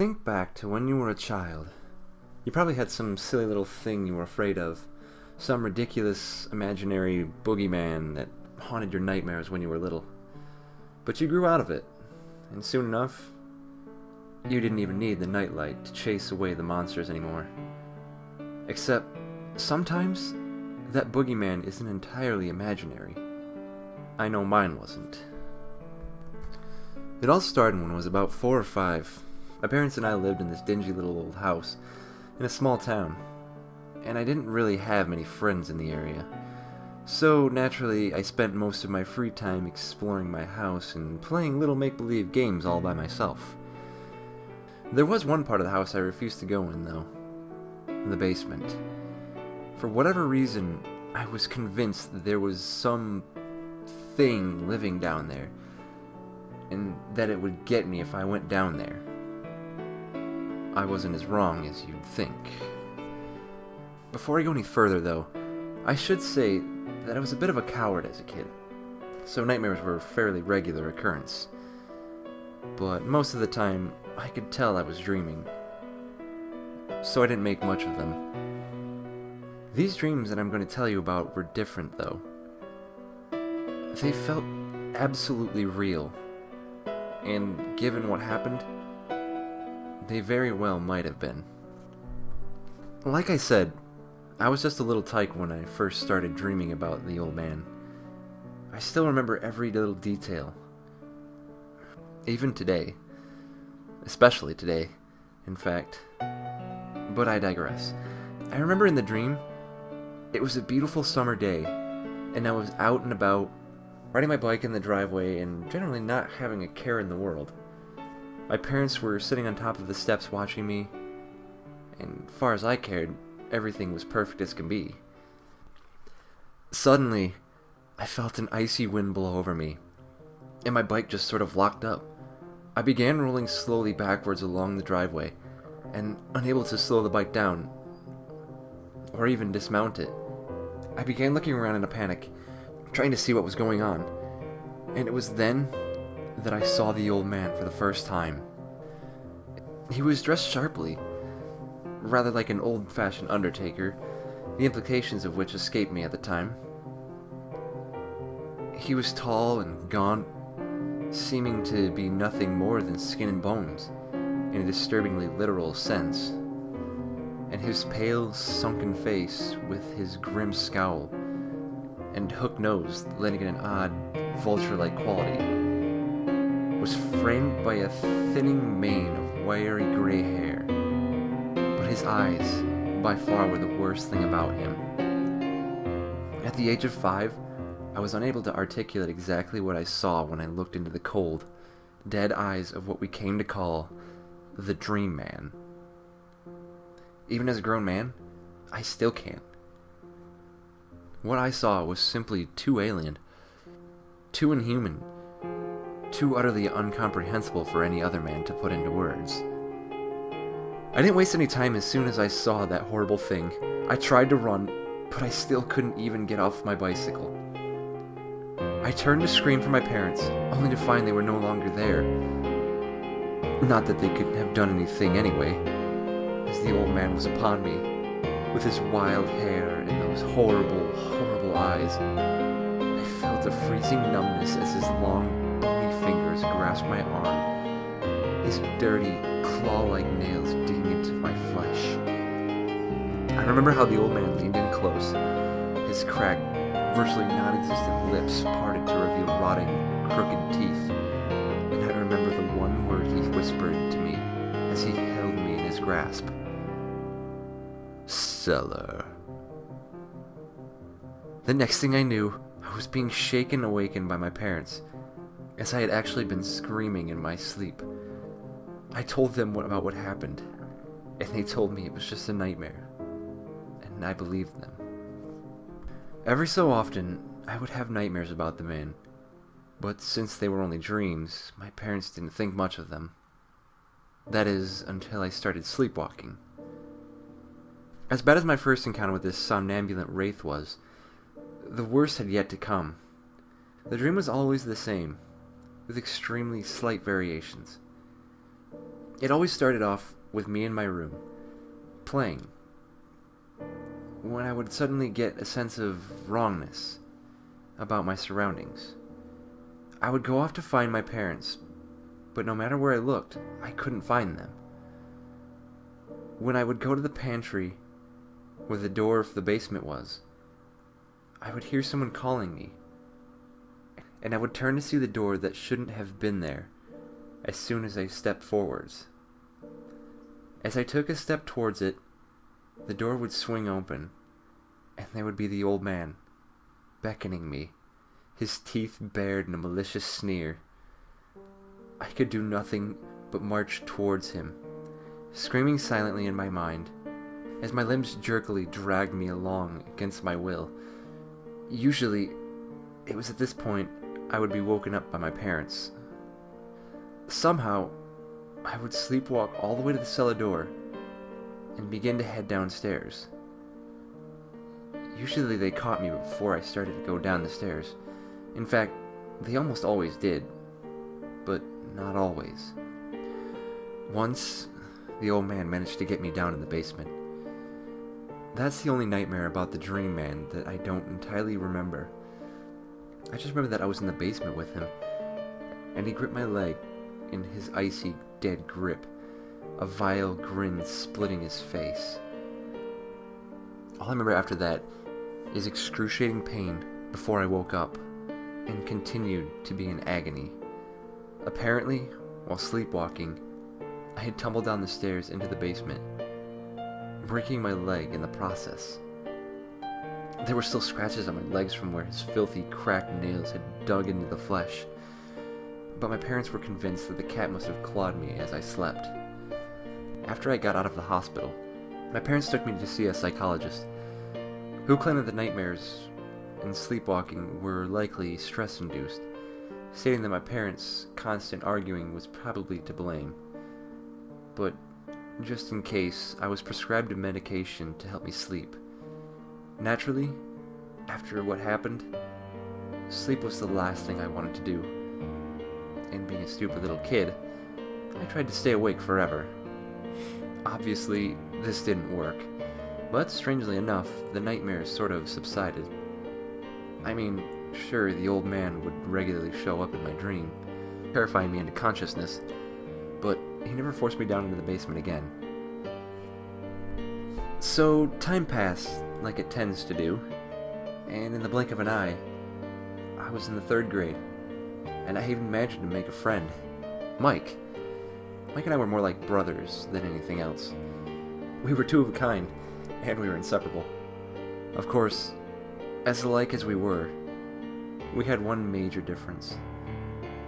Think back to when you were a child. You probably had some silly little thing you were afraid of. Some ridiculous imaginary boogeyman that haunted your nightmares when you were little. But you grew out of it, and soon enough, you didn't even need the nightlight to chase away the monsters anymore. Except, sometimes, that boogeyman isn't entirely imaginary. I know mine wasn't. It all started when I was about 4 or 5. My parents and I lived in this dingy little old house in a small town, and I didn't really have many friends in the area. So naturally, I spent most of my free time exploring my house and playing little make-believe games all by myself. There was one part of the house I refused to go in, though. The basement. For whatever reason, I was convinced that there was some thing living down there, and that it would get me if I went down there. I wasn't as wrong as you'd think. Before I go any further, though, I should say that I was a bit of a coward as a kid, so nightmares were a fairly regular occurrence. But most of the time, I could tell I was dreaming, so I didn't make much of them. These dreams that I'm going to tell you about were different, though. They felt absolutely real, and given what happened, they very well might have been. Like I said, I was just a little tyke when I first started dreaming about the old man. I still remember every little detail. Even today. Especially today, in fact. But I digress. I remember in the dream, it was a beautiful summer day, and I was out and about, riding my bike in the driveway and generally not having a care in the world. My parents were sitting on top of the steps watching me, and far as I cared, everything was perfect as can be. Suddenly, I felt an icy wind blow over me, and my bike just sort of locked up. I began rolling slowly backwards along the driveway, and unable to slow the bike down, or even dismount it. I began looking around in a panic, trying to see what was going on, and it was then that I saw the old man for the first time. He was dressed sharply, rather like an old-fashioned undertaker, the implications of which escaped me at the time. He was tall and gaunt, seeming to be nothing more than skin and bones, in a disturbingly literal sense, and his pale, sunken face, with his grim scowl and hooked nose lending it an odd, vulture-like quality, was framed by a thinning mane of wiry gray hair. But his eyes, by far, were the worst thing about him. At the age of 5, I was unable to articulate exactly what I saw when I looked into the cold, dead eyes of what we came to call the Dream Man. Even as a grown man, I still can't. What I saw was simply too alien, too inhuman, too utterly incomprehensible for any other man to put into words. I didn't waste any time. As soon as I saw that horrible thing, I tried to run, but I still couldn't even get off my bicycle. I turned to scream for my parents, only to find they were no longer there. Not that they could have done anything anyway, as the old man was upon me, with his wild hair and those horrible, horrible eyes. I felt a freezing numbness as his long, bony fingers grasped my arm, his dirty, claw-like nails digging into my flesh. I remember how the old man leaned in close, his cracked, virtually non-existent lips parted to reveal rotting, crooked teeth, and I remember the one word he whispered to me as he held me in his grasp. Cellar. The next thing I knew, I was being awakened by my parents, as I had actually been screaming in my sleep. I told them about what happened, and they told me it was just a nightmare, and I believed them. Every so often, I would have nightmares about the man, but since they were only dreams, my parents didn't think much of them. That is, until I started sleepwalking. As bad as my first encounter with this somnambulant wraith was, the worst had yet to come. The dream was always the same, with extremely slight variations. It always started off with me in my room, playing, when I would suddenly get a sense of wrongness about my surroundings. I would go off to find my parents, but no matter where I looked, I couldn't find them. When I would go to the pantry, where the door of the basement was, I would hear someone calling me, and I would turn to see the door that shouldn't have been there as soon as I stepped forwards. As I took a step towards it, the door would swing open, and there would be the old man, beckoning me, his teeth bared in a malicious sneer. I could do nothing but march towards him, screaming silently in my mind, as my limbs jerkily dragged me along against my will. Usually, it was at this point I would be woken up by my parents. Somehow, I would sleepwalk all the way to the cellar door and begin to head downstairs. Usually they caught me before I started to go down the stairs. In fact, they almost always did, but not always. Once, the old man managed to get me down in the basement. That's the only nightmare about the dream man that I don't entirely remember. I just remember that I was in the basement with him, and he gripped my leg in his icy, dead grip, a vile grin splitting his face. All I remember after that is excruciating pain before I woke up, and continued to be in agony. Apparently, while sleepwalking, I had tumbled down the stairs into the basement, breaking my leg in the process. There were still scratches on my legs from where his filthy, cracked nails had dug into the flesh, but my parents were convinced that the cat must have clawed me as I slept. After I got out of the hospital, my parents took me to see a psychologist, who claimed that the nightmares and sleepwalking were likely stress-induced, stating that my parents' constant arguing was probably to blame. But just in case, I was prescribed a medication to help me sleep. Naturally, after what happened, sleep was the last thing I wanted to do. And being a stupid little kid, I tried to stay awake forever. Obviously, this didn't work, but strangely enough, the nightmares sort of subsided. I mean, sure, the old man would regularly show up in my dream, terrifying me into consciousness, but he never forced me down into the basement again. So, time passed, like it tends to do, and in the blink of an eye, I was in the 3rd grade, and I even managed to make a friend, Mike. Mike and I were more like brothers than anything else. We were two of a kind, and we were inseparable. Of course, as alike as we were, we had one major difference.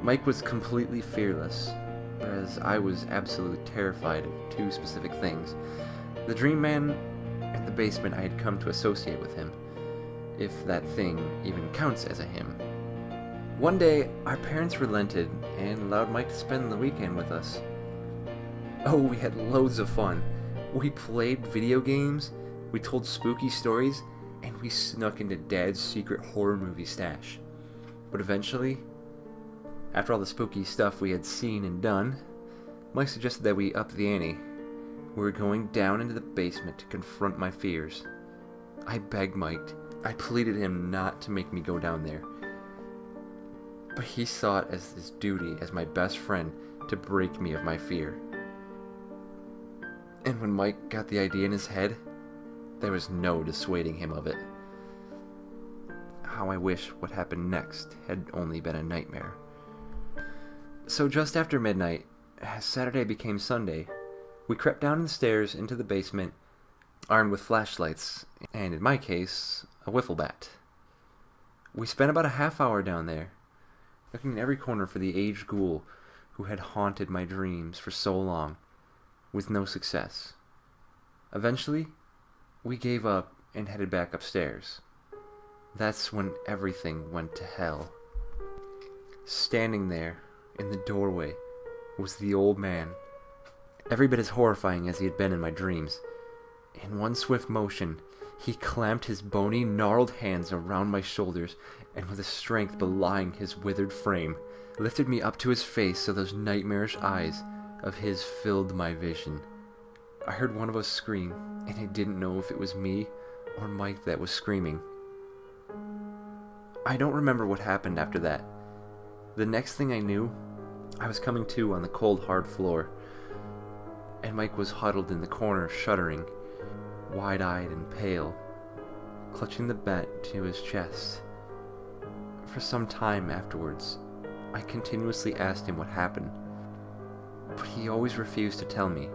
Mike was completely fearless, whereas I was absolutely terrified of 2 specific things: the Dream Man and the basement I had come to associate with him, if that thing even counts as a him. One day, our parents relented and allowed Mike to spend the weekend with us. Oh, we had loads of fun. We played video games, we told spooky stories, and we snuck into Dad's secret horror movie stash. But eventually, after all the spooky stuff we had seen and done, Mike suggested that we up the ante. We were going down into the basement to confront my fears. I begged Mike. I pleaded him not to make me go down there. But he saw it as his duty as my best friend to break me of my fear. And when Mike got the idea in his head, there was no dissuading him of it. How I wish what happened next had only been a nightmare. So just after midnight, as Saturday became Sunday, we crept down the stairs into the basement, armed with flashlights, and in my case, a wiffle bat. We spent about a half hour down there, looking in every corner for the aged ghoul who had haunted my dreams for so long, with no success. Eventually, we gave up and headed back upstairs. That's when everything went to hell. Standing there, in the doorway, was the old man, every bit as horrifying as he had been in my dreams. In one swift motion, he clamped his bony, gnarled hands around my shoulders, and with a strength belying his withered frame, lifted me up to his face so those nightmarish eyes of his filled my vision. I heard one of us scream, and I didn't know if it was me or Mike that was screaming. I don't remember what happened after that. The next thing I knew, I was coming to on the cold, hard floor, and Mike was huddled in the corner, shuddering, wide-eyed and pale, clutching the bat to his chest. For some time afterwards, I continuously asked him what happened, but he always refused to tell me.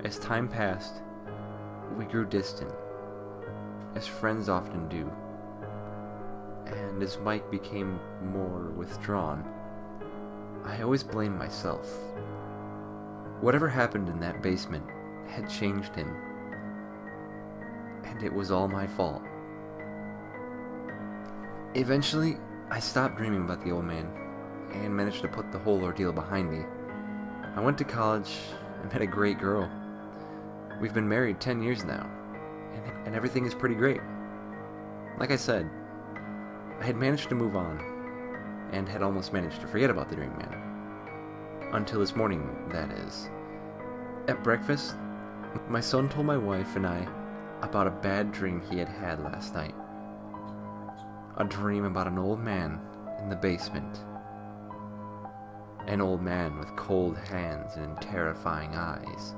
As time passed, we grew distant, as friends often do, and as Mike became more withdrawn, I always blamed myself. Whatever happened in that basement had changed him, and it was all my fault. Eventually, I stopped dreaming about the old man, and managed to put the whole ordeal behind me. I went to college and met a great girl. We've been married 10 years now, and everything is pretty great. Like I said, I had managed to move on, and had almost managed to forget about the dream man. Until this morning, that is. At breakfast, my son told my wife and I about a bad dream he had had last night. A dream about an old man in the basement. An old man with cold hands and terrifying eyes.